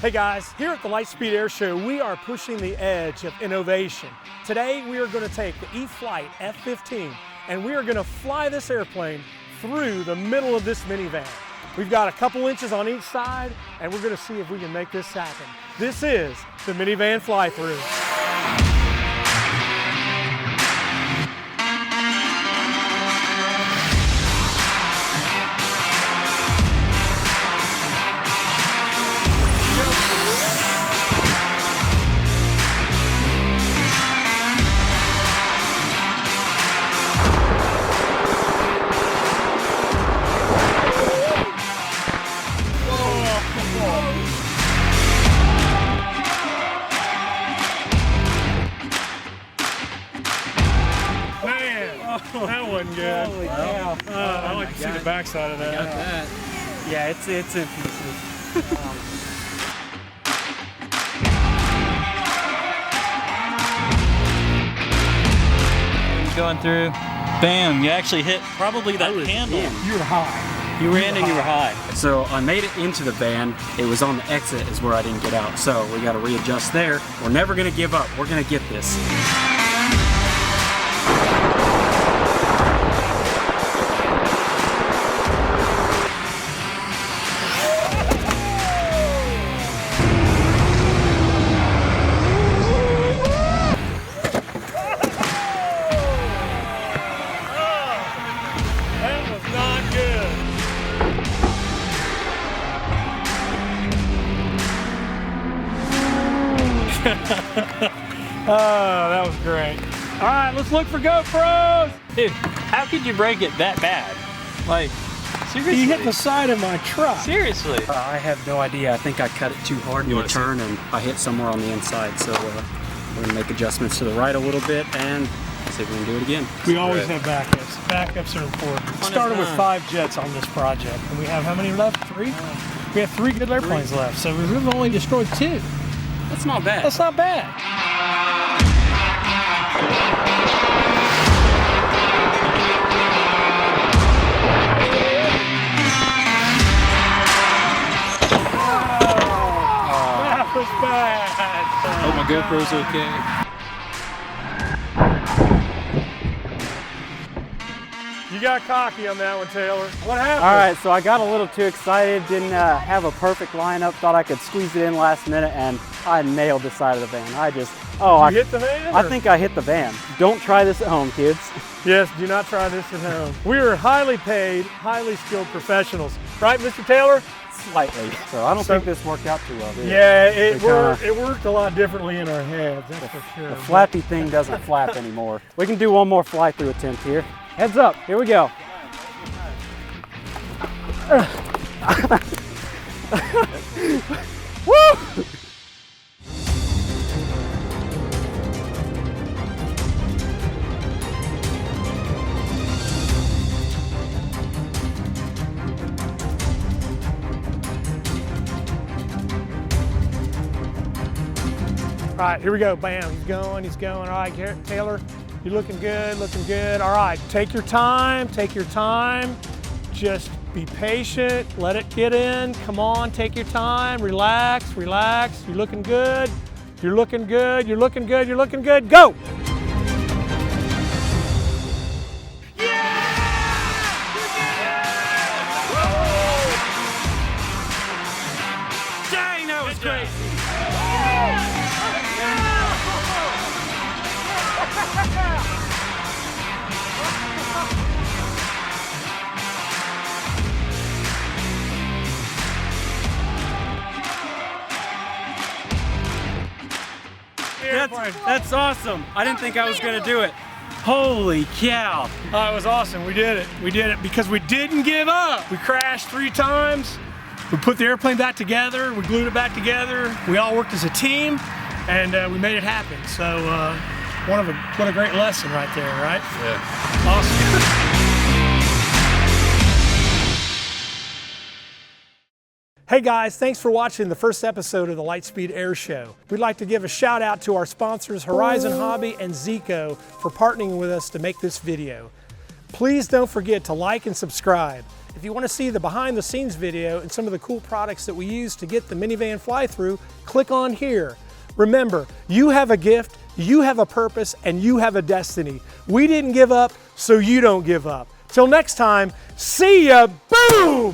Hey guys, here at the LiteSpeed AirShow, we are pushing the edge of innovation. Today, we are going to take the E-Flite F-15 and we are going to fly this airplane through the middle of this minivan. We've got a couple inches on each side and we're going to see if we can make this happen. This is the minivan fly-through. That wasn't good. Holy cow. I like to see the backside of that. Got that. Yeah, it's in pieces. Going through, bam, you actually hit probably that handle. You were high. You ran and you were high. So I made it into the van. It was on the exit is where I didn't get out. So we got to readjust there. We're never going to give up. We're going to get this. Oh, that was great. All right, let's look for GoPros. Dude, how could you break it that bad? Like, seriously? He hit the side of my truck. Seriously? I have no idea. I think I cut it too hard in the turn and I hit somewhere on the inside. So we're going to make adjustments to the right a little bit and see if we can do it again. We always have backups. Backups are important. We started with 5 jets on this project, and we have how many left? 3? We have 3 good airplanes left, so we've only destroyed 2. That's not bad. That's not bad. That was bad. Hope my GoPro's okay. You got cocky on that one, Taylor. What happened? All right, so I got a little too excited, didn't have a perfect lineup, thought I could squeeze it in last minute, and I nailed the side of the van. Did you hit the van? I think I hit the van. Don't try this at home, kids. Yes, do not try this at home. We are highly paid, highly skilled professionals. Right, Mr. Taylor? Slightly. So I don't think this worked out too well, did it? Yeah, it worked a lot differently in our heads, that's for sure. The flappy thing doesn't flap anymore. We can do one more fly-through attempt here. Heads up, here we go. Woo! All right, here we go, bam, he's going. All right, Taylor, you're looking good, All right, take your time. Just be patient, let it get in. Come on, take your time, relax. You're looking good, go! Dang, that was crazy. That's awesome. I didn't think I was going to do it. Holy cow. Oh, it was awesome. We did it because we didn't give up. We crashed 3 times. We put the airplane back together. We glued it back together. We all worked as a team, and we made it happen. So, what a great lesson right there, right? Yeah. Awesome. Hey guys, thanks for watching the first episode of the LiteSpeed AirShow. We'd like to give a shout out to our sponsors Horizon Hobby and Zico for partnering with us to make this video. Please don't forget to like and subscribe. If you want to see the behind the scenes video and some of the cool products that we use to get the minivan fly through, click on here. Remember, you have a gift, you have a purpose, and you have a destiny. We didn't give up, so you don't give up. Till next time, see ya, boom!